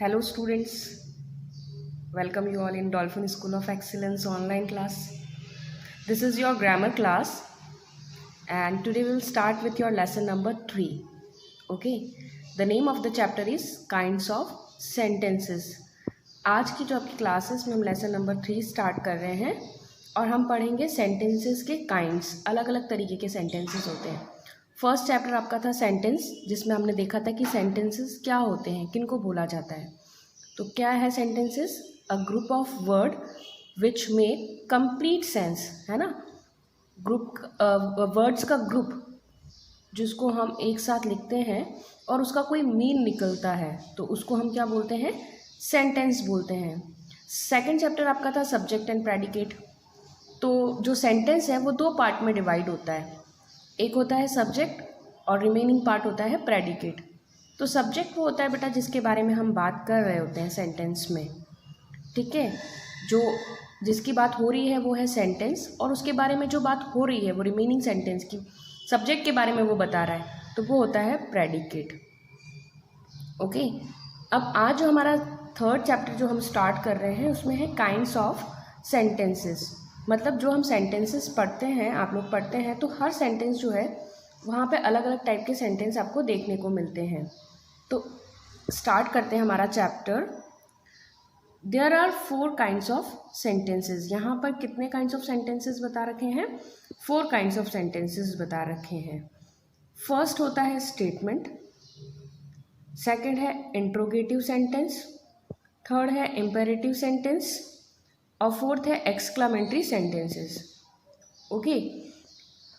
Hello students, welcome you all in Dolphin School of Excellence online class. This is your grammar class and today we will start with your lesson number 3. Okay, the name of the chapter is kinds of sentences. आज की जो आपकी classes में हम lesson number 3 start कर रहे हैं और हम पढ़ेंगे सेंटेंसेस के काइंड्स, अलग अलग तरीके के सेंटेंसेस होते हैं। फर्स्ट चैप्टर आपका था सेंटेंस, जिसमें हमने देखा था कि सेंटेंसेस क्या होते हैं, किनको बोला जाता है। तो क्या है sentences? A group of word which make complete sense, है ना। ग्रुप वर्ड्स का ग्रुप जिसको हम एक साथ लिखते हैं और उसका कोई मीन निकलता है, तो उसको हम क्या बोलते हैं? सेंटेंस बोलते हैं। सेकंड चैप्टर आपका था सब्जेक्ट एंड प्रेडिकेट। तो जो सेंटेंस है वो 2 पार्ट में डिवाइड होता है, एक होता है सब्जेक्ट और रिमेनिंग पार्ट होता है प्रेडिकेट। तो सब्जेक्ट वो होता है बेटा जिसके बारे में हम बात कर रहे होते हैं सेंटेंस में, ठीक है। जो जिसकी बात हो रही है वो है सेंटेंस, और उसके बारे में जो बात हो रही है वो रिमेनिंग सेंटेंस की सब्जेक्ट के बारे में वो बता रहा है, तो वो होता है प्रेडिकेट। ओके, अब आज जो हमारा थर्ड चैप्टर जो हम स्टार्ट कर रहे हैं उसमें है काइंड्स ऑफ सेंटेंसेस। मतलब जो हम सेंटेंसेस पढ़ते हैं, आप लोग पढ़ते हैं, तो हर सेंटेंस जो है वहाँ पे अलग अलग टाइप के सेंटेंस आपको देखने को मिलते हैं। तो स्टार्ट करते हैं हमारा chapter. There are 4 kinds of sentences. यहाँ पर कितने काइंड्स ऑफ सेंटेंसेस बता रखे हैं? 4 काइंड्स ऑफ सेंटेंसेस बता रखे हैं। फर्स्ट होता है स्टेटमेंट, सेकंड है इंट्रोगेटिव सेंटेंस, थर्ड है इम्पेरेटिव सेंटेंस और फोर्थ है exclamatory sentences. Okay,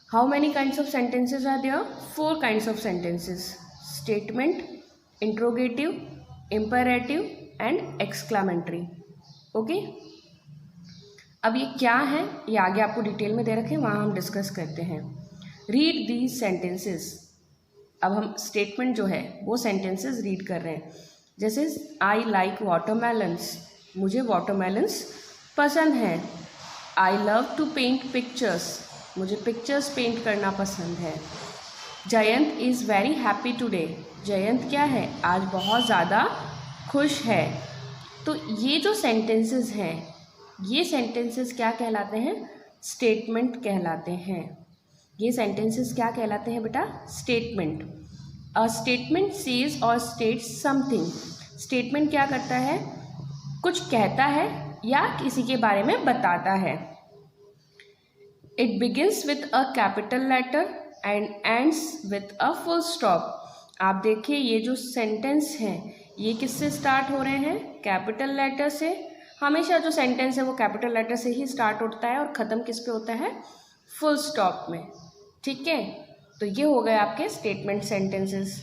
how many kinds of sentences are there? 4 kinds of sentences: statement, interrogative, imperative and exclamatory. Okay, अब ये क्या है ये आगे आपको डिटेल में दे रखे हैं, वहाँ हम डिस्कस करते हैं। Read these sentences. अब हम स्टेटमेंट जो है वो सेंटेंसेस रीड कर रहे हैं। जैसे आई लाइक वाटरमेलन्स, मुझे वाटरमेलन्स पसंद है। I love to paint pictures, मुझे पिक्चर्स पेंट करना पसंद है। Jayant is very happy today, Jayant क्या है? आज बहुत ज़्यादा खुश है। तो ये जो सेंटेंसेस हैं, ये सेंटेंसेस क्या कहलाते हैं? स्टेटमेंट कहलाते हैं। ये सेंटेंसेस क्या कहलाते हैं बेटा? स्टेटमेंट। अ स्टेटमेंट सेज और स्टेट्स समथिंग। स्टेटमेंट क्या करता है? कुछ कहता है या किसी के बारे में बताता है। It begins with a capital letter and ends with a full stop. आप देखिए ये जो सेंटेंस हैं ये किससे स्टार्ट हो रहे हैं? कैपिटल लेटर से। हमेशा जो सेंटेंस है वो कैपिटल लेटर से ही स्टार्ट होता है और ख़त्म किस पे होता है? फुल स्टॉप में, ठीक है। तो ये हो गए आपके स्टेटमेंट सेंटेंसेस।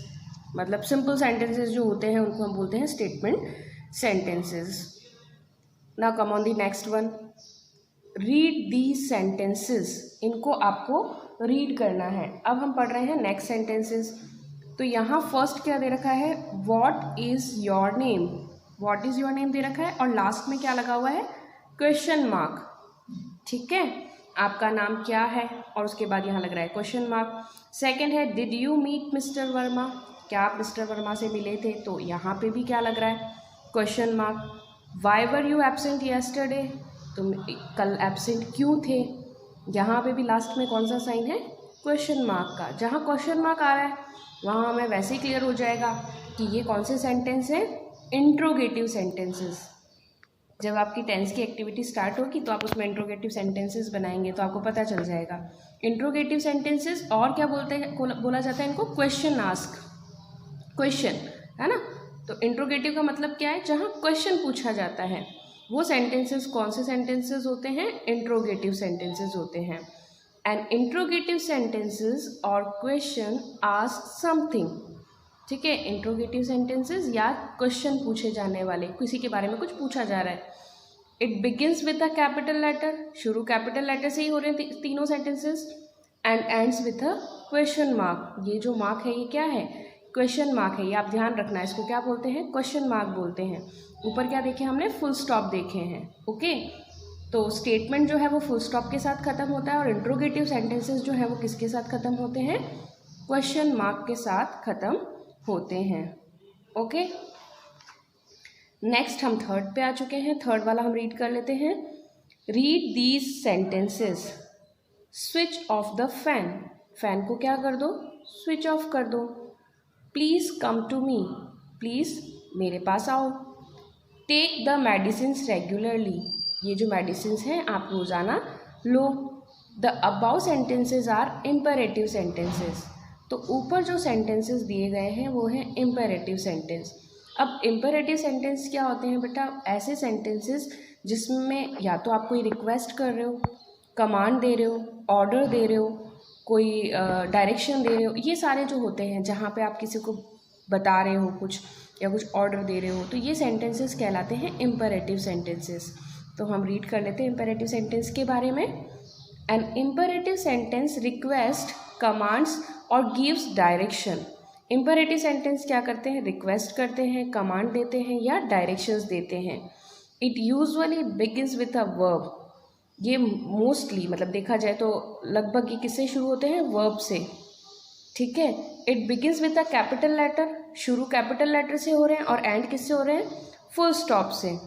मतलब सिंपल सेंटेंसेस जो होते हैं उनको हम बोलते हैं statement sentences. Now come on the next one, read the sentences. इनको आपको रीड करना है। अब हम पढ़ रहे हैं नेक्स्ट सेंटेंसेस। तो यहाँ फर्स्ट क्या दे रखा है? What is your name. What is your name दे रखा है और लास्ट में क्या लगा हुआ है? क्वेश्चन मार्क, ठीक है। आपका नाम क्या है और उसके बाद यहाँ लग रहा है क्वेश्चन मार्क। सेकंड है did you meet mister Verma, क्या आप मिस्टर वर्मा से मिले थे? तो यहाँ पे भी क्या लग रहा है? Question mark. Why were you absent yesterday, तुम कल एब्सेंट क्यों थे? यहाँ पे भी लास्ट में कौन सा साइन है? क्वेश्चन मार्क का। जहाँ क्वेश्चन मार्क आ रहा है वहाँ हमें वैसे ही क्लियर हो जाएगा कि ये कौन से सेंटेंस है? Interrogative sentences. जब आपकी टेंस की एक्टिविटी स्टार्ट होगी तो आप उसमें इंट्रोगेटिव सेंटेंसेस बनाएंगे तो आपको पता चल जाएगा। इंट्रोगेटिव सेंटेंसेस और क्या बोला जाता है इनको? क्वेश्चन आस्क, क्वेश्चन, है ना। तो इंट्रोगेटिव का मतलब क्या है? जहाँ क्वेश्चन पूछा जाता है। वो सेंटेंसेस कौन से सेंटेंसेस होते हैं? इंट्रोगेटिव सेंटेंसेस होते हैं। एंड इंट्रोगेटिव सेंटेंसेस और क्वेश्चन आस्क समथिंग, ठीक है। इंट्रोगेटिव सेंटेंसेस या क्वेश्चन पूछे जाने वाले, किसी के बारे में कुछ पूछा जा रहा है। It begins with a capital letter, शुरू कैपिटल लेटर से ही हो रहे हैं तीनों sentences. And ends with a question mark. ये जो मार्क है ये क्या है? क्वेश्चन मार्क है। ये आप ध्यान रखना है, इसको क्या बोलते हैं? क्वेश्चन मार्क बोलते हैं। ऊपर क्या देखे हमने? फुल स्टॉप देखे हैं। ओके, तो स्टेटमेंट जो है वो फुल स्टॉप के साथ ख़त्म होता है और इंट्रोगेटिव सेंटेंसेस जो है वो किसके साथ ख़त्म होते हैं? क्वेश्चन मार्क के साथ ख़त्म होते हैं। ओके, नेक्स्ट हम थर्ड पे आ चुके हैं। थर्ड वाला हम रीड कर लेते हैं। Read these sentences, switch off the fan, fan को क्या कर दो, स्विच ऑफ कर दो। Please come to me, please मेरे पास आओ। टेक द मेडिसिन्स रेगुलरली, ये जो मेडिसिन्स हैं आप रोज़ाना लो। The above sentences are imperative sentences, तो ऊपर जो सेंटेंसेस दिए गए हैं वो हैं इम्पेरेटिव सेंटेंस। अब इम्पेरेटिव सेंटेंस क्या होते हैं बेटा, ऐसे सेंटेंसेस जिसमें या तो आप कोई रिक्वेस्ट कर रहे हो, कमांड दे रहे हो, ऑर्डर दे रहे हो, कोई डायरेक्शन दे रहे हो, ये सारे जो होते हैं जहाँ पे आप किसी को बता रहे हो कुछ या कुछ ऑर्डर दे रहे हो, तो ये सेंटेंसेस कहलाते हैं इम्पेरेटिव सेंटेंसेस। तो हम रीड कर लेते हैं इम्पेरेटिव सेंटेंस के बारे में। An imperative sentence request, commands और गिव्स डायरेक्शन। इम्पेरेटिव सेंटेंस क्या करते हैं, रिक्वेस्ट करते हैं, कमांड देते हैं या डायरेक्शंस देते हैं। It usually begins with a verb, ये मोस्टली मतलब देखा जाए तो लगभग ये किससे शुरू होते हैं, वर्ब से, ठीक है। It begins with a capital letter, शुरू कैपिटल लेटर से हो रहे हैं और एंड किससे हो रहे हैं, फुल स्टॉप से।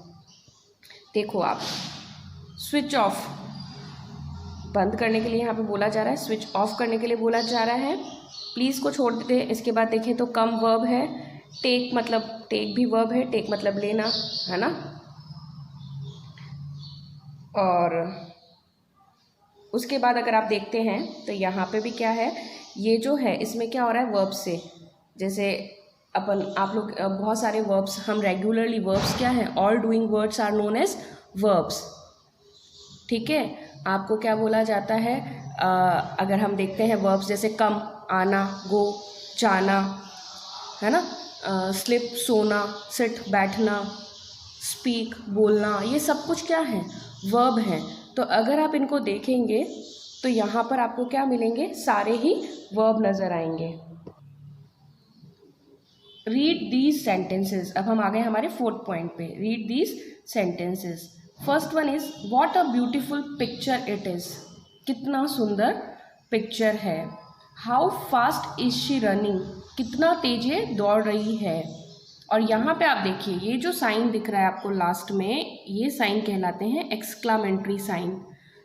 देखो आप, स्विच ऑफ बंद करने के लिए यहाँ पे बोला जा रहा है, स्विच ऑफ करने के लिए बोला जा रहा है। प्लीज़ को छोड़ देते हैं। इसके बाद देखें तो कम वर्ब है, टेक मतलब टेक भी वर्ब है, टेक मतलब लेना, है ना। और उसके बाद अगर आप देखते हैं तो यहाँ पे भी क्या है, ये जो है इसमें क्या हो रहा है, वर्ब से। जैसे आप लोग बहुत सारे वर्ब्स, हम रेगुलरली वर्ब्स क्या हैं, all doing words are known as verbs, ठीक है। आपको क्या बोला जाता है, अगर हम देखते हैं वर्ब्स जैसे कम, आना, गो, जाना, है ना, स्लिप सोना, सिट बैठना, स्पीक बोलना, ये सब कुछ क्या है, वर्ब हैं। तो अगर आप इनको देखेंगे तो यहाँ पर आपको क्या मिलेंगे, सारे ही वर्ब नज़र आएंगे। रीड दीज सेंटेंसेस, अब हम आ गए हमारे फोर्थ पॉइंट पे। Read these sentences. First one is what a beautiful picture it is, कितना सुंदर पिक्चर है। How fast is she running, कितना तेज ये दौड़ रही है। और यहाँ पे आप देखिए ये जो साइन दिख रहा है आपको लास्ट में, ये साइन कहलाते हैं एक्सक्लामेंट्री साइन,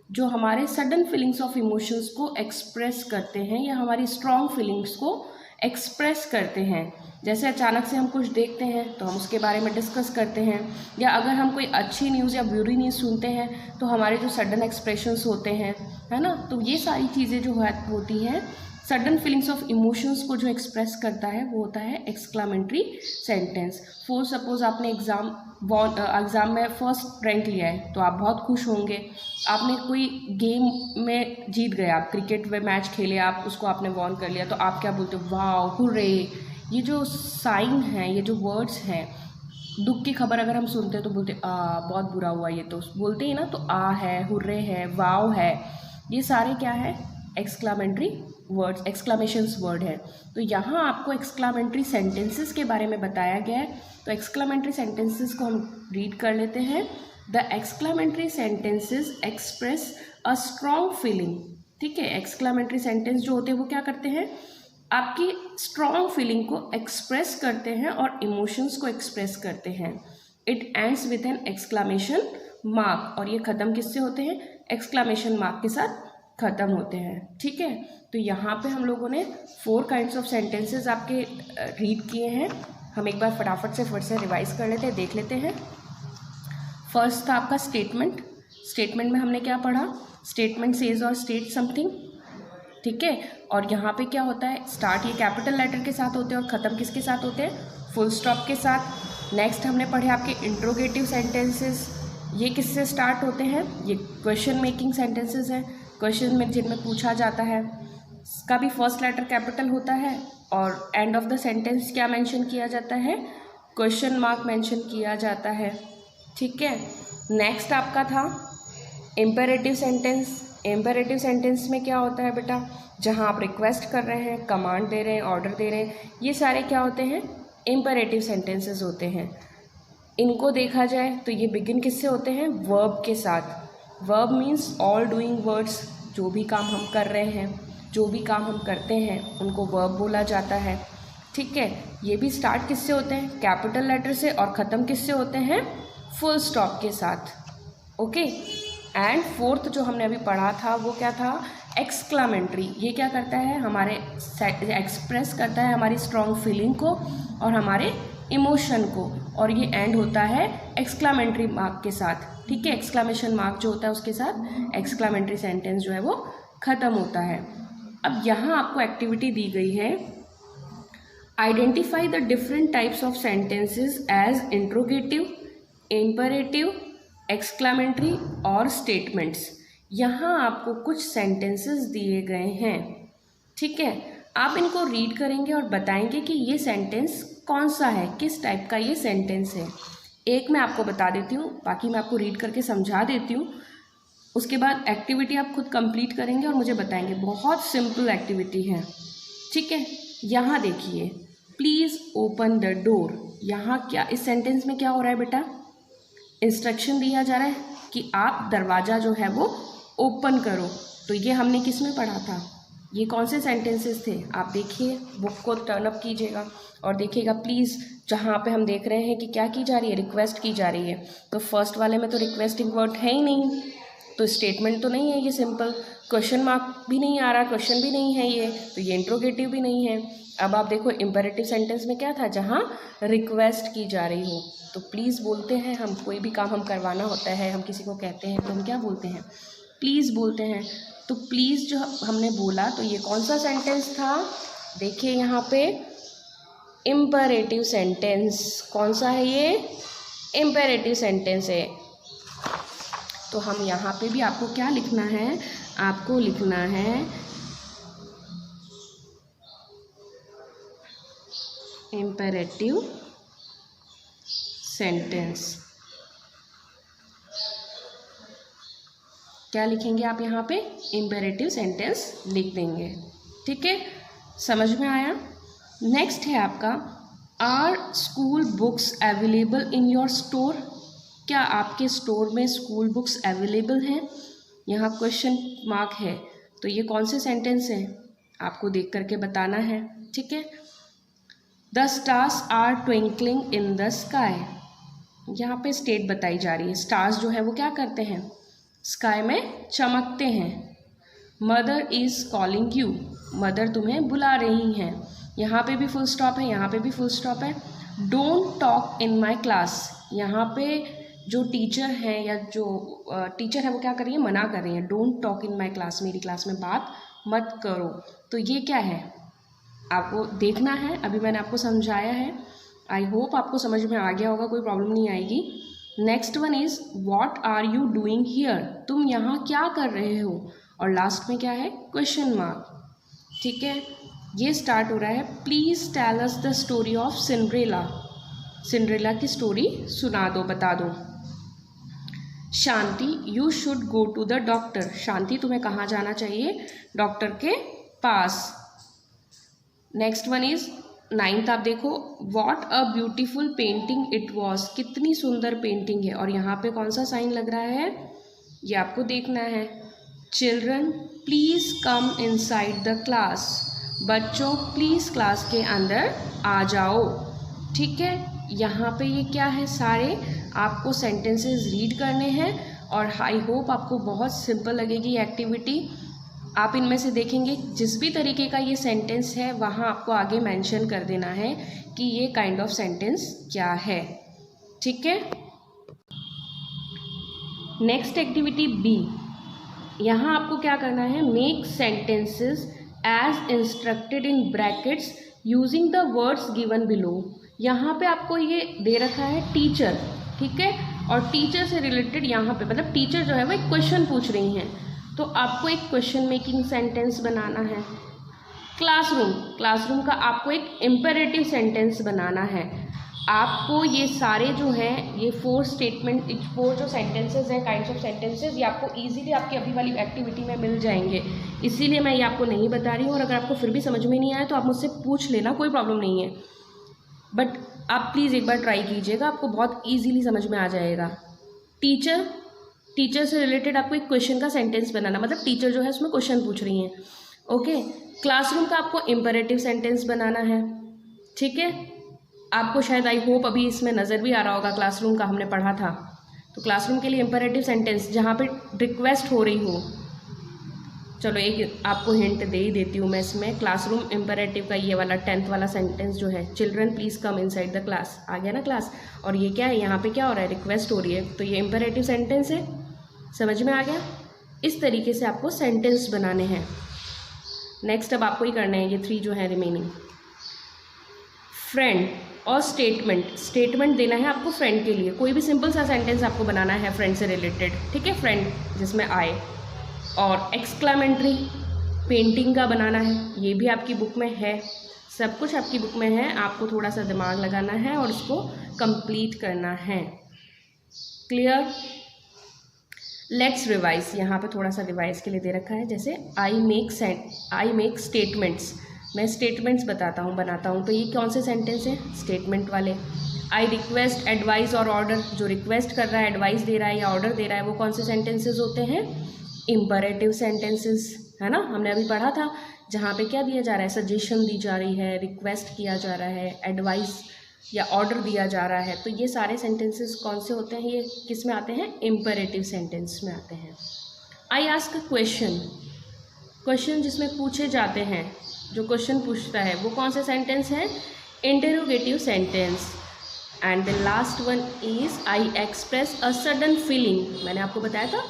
जो हमारे सडन फीलिंग्स ऑफ इमोशंस को एक्सप्रेस करते हैं या हमारी स्ट्रॉन्ग फीलिंग्स को एक्सप्रेस करते हैं। जैसे अचानक से हम कुछ देखते हैं तो हम उसके बारे में डिस्कस करते हैं, या अगर हम कोई अच्छी न्यूज़ या बुरी न्यूज़ सुनते हैं तो हमारे जो सडन एक्सप्रेशंस होते हैं, है ना, तो ये सारी चीज़ें जो होती हैं, सडन फीलिंग्स ऑफ इमोशंस को जो एक्सप्रेस करता है वो होता है एक्सक्लामेंट्री सेंटेंस। फॉर सपोज आपने एग्ज़ाम में फर्स्ट रैंक लिया है तो आप बहुत खुश होंगे। आपने कोई गेम में जीत गए, आप क्रिकेट में मैच खेले, आप उसको आपने वॉन कर लिया, तो आप क्या बोलते हो, वाओ, हुर्रे। ये जो साइन हैं, ये जो वर्ड्स हैं, दुख की खबर अगर हम सुनते हैं तो बोलते बहुत बुरा हुआ, ये तो बोलते ही ना, तो आ है, हुर्रे है, वाओ है, ये सारे क्या है, एक्सक्लामेंट्री वर्ड्स, एक्सक्लामेशंस वर्ड है। तो यहाँ आपको एक्सक्लामेंट्री सेंटेंसेस के बारे में बताया गया है। तो एक्सक्लामेंट्री सेंटेंसेस को हम रीड कर लेते हैं। The exclamatory sentences express a strong feeling, ठीक है। एक्सक्लामेंट्री सेंटेंस जो होते हैं वो क्या करते हैं, आपकी स्ट्रॉन्ग फीलिंग को एक्सप्रेस करते हैं और इमोशंस को एक्सप्रेस करते हैं। It ends with an exclamation mark, और ये ख़त्म किससे होते हैं, एक्सक्लामेशन मार्क के साथ ख़त्म होते हैं, ठीक है। तो यहाँ पे हम लोगों ने 4 काइंड्स ऑफ सेंटेंसेस आपके रीड किए हैं। हम एक बार फटाफट से फिर से रिवाइज कर लेते हैं, देख लेते हैं। फर्स्ट था आपका स्टेटमेंट। स्टेटमेंट में हमने क्या पढ़ा, स्टेटमेंट सेज और स्टेट समथिंग, ठीक है। और यहाँ पे क्या होता है, स्टार्ट ये कैपिटल लेटर के साथ होते हैं और ख़त्म किसके साथ होते हैं, फुल स्टॉप के साथ। नेक्स्ट हमने पढ़े आपके इंट्रोगेटिव सेंटेंसेस, ये किससे स्टार्ट होते हैं, ये क्वेश्चन मेकिंग सेंटेंसेस हैं, क्वेश्चन में जिनमें पूछा जाता है, इसका भी फर्स्ट लेटर कैपिटल होता है और एंड ऑफ द सेंटेंस क्या मेंशन किया जाता है, क्वेश्चन मार्क मेंशन किया जाता है, ठीक है। नेक्स्ट आपका था इम्पेरेटिव सेंटेंस। इम्पेरेटिव सेंटेंस में क्या होता है बेटा, जहाँ आप रिक्वेस्ट कर रहे हैं, कमांड दे रहे हैं, ऑर्डर दे रहे हैं, ये सारे क्या होते हैं, इम्पेरेटिव सेंटेंसेस होते हैं। इनको देखा जाए तो ये बिगिन किससे होते हैं, वर्ब के साथ। Verb means all doing words, जो भी काम हम कर रहे हैं, जो भी काम हम करते हैं उनको वर्ब बोला जाता है। ठीक है, ये भी स्टार्ट किससे होते हैं, कैपिटल लेटर से, और ख़त्म किससे होते हैं, फुल स्टॉप के साथ। ओके, एंड फोर्थ जो हमने अभी पढ़ा था वो क्या था, एक्सक्लामेंट्री। ये क्या करता है, हमारे एक्सप्रेस करता है हमारी स्ट्रॉन्ग फीलिंग को और हमारे इमोशन को, और ये एंड होता है एक्सक्लामेंट्री मार्क के साथ। ठीक है, एक्सक्लामेशन मार्क जो होता है उसके साथ एक्सक्लामेंट्री सेंटेंस जो है वो ख़त्म होता है। अब यहाँ आपको एक्टिविटी दी गई है, identify the different types of sentences as interrogative, imperative, exclamatory और स्टेटमेंट्स। यहाँ आपको कुछ सेंटेंसेस दिए गए हैं। ठीक है, आप इनको रीड करेंगे और बताएंगे कि ये सेंटेंस कौन सा है, किस टाइप का ये सेंटेंस है। एक मैं आपको बता देती हूँ, बाकी मैं आपको रीड करके समझा देती हूँ। उसके बाद एक्टिविटी आप खुद कंप्लीट करेंगे और मुझे बताएंगे। बहुत सिंपल एक्टिविटी है। ठीक है, यहाँ देखिए, प्लीज़ ओपन द डोर। यहाँ क्या, इस सेंटेंस में क्या हो रहा है बेटा, इंस्ट्रक्शन दिया जा रहा है कि आप दरवाज़ा जो है वो ओपन करो। तो ये हमने किस में पढ़ा था, ये कौन से सेंटेंसेस थे, आप देखिए, बुक को टर्न अप कीजिएगा और देखिएगा प्लीज़। जहाँ पे हम देख रहे हैं कि क्या की जा रही है, रिक्वेस्ट की जा रही है, तो फर्स्ट वाले में तो रिक्वेस्टिंग वर्ड है ही नहीं, तो स्टेटमेंट तो नहीं है ये, सिंपल। क्वेश्चन मार्क भी नहीं आ रहा, क्वेश्चन भी नहीं है ये, तो ये इंट्रोगेटिव भी नहीं है। अब आप देखो इम्पेरेटिव सेंटेंस में क्या था, जहाँ रिक्वेस्ट की जा रही हो। तो प्लीज़ बोलते हैं हम, कोई भी काम हम करवाना होता है, हम किसी को कहते हैं तो हम क्या बोलते हैं, प्लीज़ बोलते हैं। तो प्लीज़ जो हमने बोला, तो ये कौन सा सेंटेंस था, देखिए यहाँ पे इम्पेरेटिव सेंटेंस। कौन सा है ये, इम्पेरेटिव सेंटेंस है। तो हम यहाँ पे भी आपको क्या लिखना है, आपको लिखना है इम्पेरेटिव सेंटेंस। क्या लिखेंगे आप यहाँ पे, इम्पेरेटिव सेंटेंस लिख देंगे। ठीक है, समझ में आया। नेक्स्ट है आपका, are school books available in your store. क्या आपके स्टोर में स्कूल बुक्स अवेलेबल हैं, यहाँ क्वेश्चन मार्क है। तो ये कौन से सेंटेंस हैं, आपको देख करके बताना है। ठीक है, the stars are twinkling in the sky. यहाँ पे स्टेट बताई जा रही है, स्टार्स जो है वो क्या करते हैं, स्काई में चमकते हैं। Mother is calling you, mother तुम्हें बुला रही हैं। यहाँ पे भी फुल स्टॉप है, यहाँ पे भी फुल स्टॉप है। Don't talk in my class, यहाँ पे जो टीचर है या जो टीचर है वो क्या कर रही है, मना कर रही है, don't talk in my class, मेरी क्लास में बात मत करो। तो ये क्या है, आपको देखना है। अभी मैंने आपको समझाया है, आई होप आपको समझ में आ गया होगा, कोई प्रॉब्लम नहीं आएगी। Next one is what are you doing here, तुम यहाँ क्या कर रहे हो, और लास्ट में क्या है, क्वेश्चन मार्क। ठीक है, ये स्टार्ट हो रहा है, please tell us the story of Cinderella. Cinderella की स्टोरी सुना दो, बता दो। Shanti, you should go to the doctor, Shanti तुम्हें कहाँ जाना चाहिए, डॉक्टर के पास। नेक्स्ट वन इज 9th, आप देखो, what a beautiful painting it was, कितनी सुंदर पेंटिंग है, और यहाँ पे कौन सा साइन लग रहा है, ये आपको देखना है। Children please come inside the class, बच्चों प्लीज़ क्लास के अंदर आ जाओ। ठीक है, यहाँ पे ये क्या है, सारे आपको सेंटेंसेस रीड करने हैं, और आई होप आपको बहुत सिंपल लगेगी ये एक्टिविटी। आप इनमें से देखेंगे जिस भी तरीके का ये सेंटेंस है वहाँ आपको आगे मेंशन कर देना है कि ये काइंड ऑफ सेंटेंस क्या है। ठीक है, नेक्स्ट एक्टिविटी बी, यहाँ आपको क्या करना है, make sentences as instructed in brackets using the words given below. यहाँ पे आपको ये दे रखा है टीचर, ठीक है, और टीचर से रिलेटेड यहाँ पे मतलब टीचर जो है वो एक क्वेश्चन पूछ रही हैं, तो आपको एक क्वेश्चन मेकिंग सेंटेंस बनाना है। क्लासरूम, क्लासरूम का आपको एक इम्पेरेटिव सेंटेंस बनाना है। आपको ये सारे जो हैं, ये 4 स्टेटमेंट, 4 जो सेंटेंसेस हैं, काइंड्स ऑफ सेंटेंसेस, ये आपको इजीली आपकी अभी वाली एक्टिविटी में मिल जाएंगे, इसीलिए मैं ये आपको नहीं बता रही हूँ। और अगर आपको फिर भी समझ में नहीं आया तो आप मुझसे पूछ लेना, कोई प्रॉब्लम नहीं है, बट आप प्लीज़ एक बार ट्राई कीजिएगा, आपको बहुत ईजीली समझ में आ जाएगा। टीचर, टीचर से रिलेटेड आपको एक क्वेश्चन का सेंटेंस बनाना, मतलब टीचर जो है उसमें क्वेश्चन पूछ रही हैं। ओके, क्लासरूम का आपको इम्पेरेटिव सेंटेंस बनाना है। ठीक है, आपको शायद आई होप अभी इसमें नज़र भी आ रहा होगा, क्लासरूम का हमने पढ़ा था। तो क्लासरूम के लिए इम्पेरेटिव सेंटेंस जहाँ पे रिक्वेस्ट हो रही हो, चलो एक आपको हिंट दे ही देती हूँ मैं इसमें। क्लासरूम इम्पेरेटिव का ये वाला 10th वाला सेंटेंस जो है, children please come inside the class, आ गया ना क्लास, और ये क्या है, यहाँ पे क्या हो रहा है, रिक्वेस्ट हो रही है, तो ये इम्पेरेटिव सेंटेंस है। समझ में आ गया? इस तरीके से आपको सेंटेंस बनाने हैं। नेक्स्ट अब आपको ही करना है ये 3 जो है रिमेनिंग। फ्रेंड और स्टेटमेंट देना है आपको फ्रेंड के लिए। कोई भी सिंपल सा सेंटेंस आपको बनाना है फ्रेंड से रिलेटेड, ठीक है, फ्रेंड जिसमें आए। और एक्सक्लामेंट्री पेंटिंग का बनाना है, ये भी आपकी बुक में है, सब कुछ आपकी बुक में है, आपको थोड़ा सा दिमाग लगाना है और इसको कंप्लीट करना है। क्लियर? Let's revise. यहाँ पे थोड़ा सा रिवाइज के लिए दे रखा है, जैसे आई मेक स्टेटमेंट्स, मैं स्टेटमेंट्स बनाता हूँ, तो ये कौन से सेंटेंस हैं, स्टेटमेंट वाले। आई रिक्वेस्ट, एडवाइस और ऑर्डर, जो रिक्वेस्ट कर रहा है, एडवाइस दे रहा है या ऑर्डर दे रहा है, वो कौन से सेंटेंसेस होते हैं, इम्परेटिव सेंटेंसेस, है ना, हमने अभी पढ़ा था। जहाँ पे क्या दिया जा रहा है, सजेशन दी जा रही है, रिक्वेस्ट किया जा रहा है, एडवाइस या ऑर्डर दिया जा रहा है, तो ये सारे सेंटेंसेस कौन से होते हैं, ये किस में आते हैं, इम्परेटिव सेंटेंस में आते हैं। आई आस्क अ क्वेश्चन जिसमें पूछे जाते हैं, जो क्वेश्चन पूछता है वो कौन सा सेंटेंस है, interrogative sentence. And the last one is I express a sudden feeling. मैंने आपको बताया था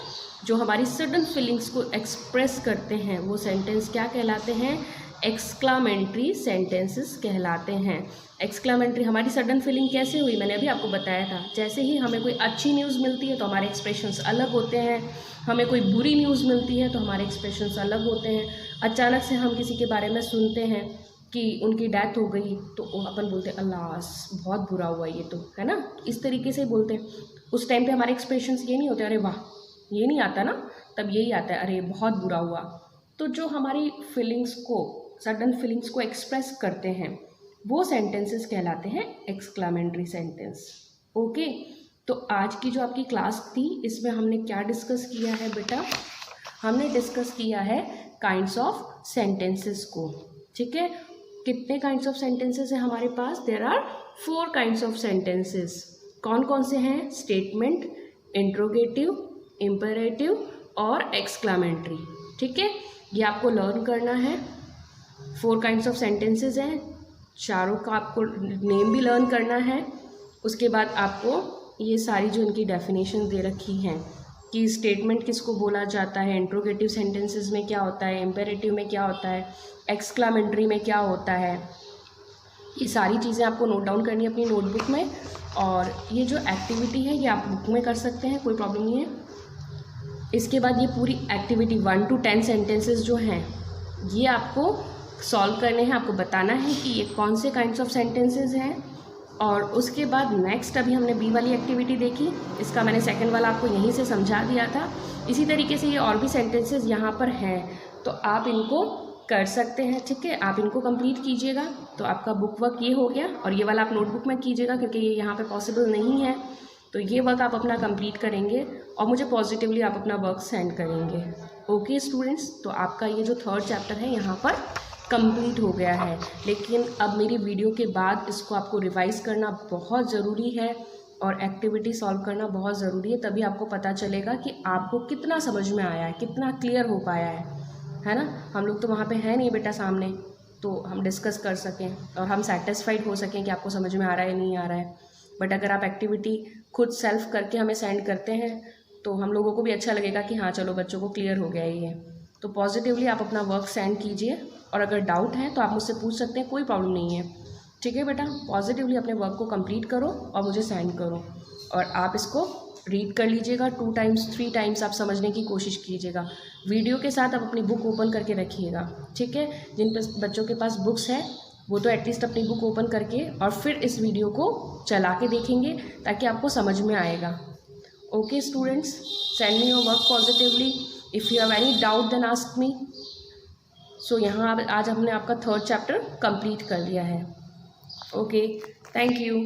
जो हमारी सडन फीलिंग्स को एक्सप्रेस करते हैं वो सेंटेंस क्या कहलाते हैं, एक्सक्लामेंट्री सेंटेंसेस कहलाते हैं। एक्सक्लामेंट्री, हमारी सडन फीलिंग कैसे हुई, मैंने अभी आपको बताया था। जैसे ही हमें कोई अच्छी न्यूज़ मिलती है तो हमारे एक्सप्रेशंस अलग होते हैं, हमें कोई बुरी न्यूज़ मिलती है तो हमारे एक्सप्रेशंस अलग होते हैं। अचानक से हम किसी के बारे में सुनते हैं कि उनकी डेथ हो गई तो अपन बोलते हैं अल्लाह बहुत बुरा हुआ ये तो, है ना, इस तरीके से बोलते हैं। उस टाइम पे हमारे एक्सप्रेशंस ये नहीं होते अरे वाह, ये नहीं आता ना, तब यही आता है अरे बहुत बुरा हुआ। तो जो हमारी फीलिंग्स को, सडन फीलिंग्स को एक्सप्रेस करते हैं वो सेंटेंसेस कहलाते हैं एक्सक्लामेंट्री सेंटेंस। ओके, तो आज की जो आपकी क्लास थी इसमें हमने क्या डिस्कस किया है बेटा, हमने डिस्कस किया है काइंड्स ऑफ सेंटेंसेस को। ठीक है, कितने काइंड्स ऑफ सेंटेंसेस हैं हमारे पास, there are 4 kinds of sentences. कौन कौन से हैं, स्टेटमेंट, इंट्रोगेटिव, इम्पेरेटिव और एक्सक्लामेंट्री। ठीक है, ये आपको लर्न करना है। 4 काइंड्स ऑफ सेंटेंसेस हैं, चारों का आपको नेम भी लर्न करना है। उसके बाद आपको ये सारी जो इनकी डेफिनेशन दे रखी हैं कि स्टेटमेंट किसको बोला जाता है, इंट्रोगेटिव सेंटेंसेस में क्या होता है, इम्पेरेटिव में क्या होता है, एक्सक्लामेंट्री में क्या होता है, ये सारी चीज़ें आपको नोट डाउन करनी है अपनी नोटबुक में। और ये जो एक्टिविटी है ये आप बुक में कर सकते हैं, कोई प्रॉब्लम नहीं है। इसके बाद ये पूरी एक्टिविटी 1 to 10 सेंटेंसेस जो हैं ये आपको सॉल्व करने हैं, आपको बताना है कि ये कौन से काइंड्स ऑफ सेंटेंसेस हैं। और उसके बाद नेक्स्ट अभी हमने बी वाली एक्टिविटी देखी, इसका मैंने सेकंड वाला आपको यहीं से समझा दिया था। इसी तरीके से ये और भी सेंटेंसेस यहाँ पर हैं तो आप इनको कर सकते हैं। ठीक है, आप इनको कंप्लीट कीजिएगा तो आपका बुक वर्क ये हो गया, और ये वाला आप नोटबुक में कीजिएगा क्योंकि ये यहाँ पे पॉसिबल नहीं है। तो ये वर्क आप अपना कंप्लीट करेंगे और मुझे पॉजिटिवली आप अपना वर्क सेंड करेंगे। ओके स्टूडेंट्स, तो आपका ये जो 3rd चैप्टर है यहाँ पर कंप्लीट हो गया है। लेकिन अब मेरी वीडियो के बाद इसको आपको रिवाइज़ करना बहुत ज़रूरी है और एक्टिविटी सॉल्व करना बहुत ज़रूरी है, तभी आपको पता चलेगा कि आपको कितना समझ में आया है, कितना क्लियर हो पाया है ना। हम लोग तो वहाँ पे हैं नहीं बेटा सामने, तो हम डिस्कस कर सकें और हम सेटिस्फाइड हो सकें कि आपको समझ में आ रहा है नहीं आ रहा है। बट अगर आप एक्टिविटी खुद सेल्फ करके हमें सेंड करते हैं तो हम लोगों को भी अच्छा लगेगा कि हाँ चलो बच्चों को क्लियर हो गया ये। तो पॉजिटिवली आप अपना वर्क सेंड कीजिए और अगर डाउट है तो आप मुझसे पूछ सकते हैं, कोई प्रॉब्लम नहीं है। ठीक है बेटा, पॉजिटिवली अपने वर्क को कंप्लीट करो और मुझे सेंड करो। और आप इसको रीड कर लीजिएगा 2 times 3 times, आप समझने की कोशिश कीजिएगा। वीडियो के साथ आप अपनी बुक ओपन करके रखिएगा। ठीक है, जिन बच्चों के पास बुक्स है वो तो एटलीस्ट अपनी बुक ओपन करके और फिर इस वीडियो को चला के देखेंगे ताकि आपको समझ में आएगा। Okay students, send me your work positively. If you have any doubt then ask me. So यहाँ आज हमने आपका 3rd चैप्टर कंप्लीट कर लिया है। Okay, thank you.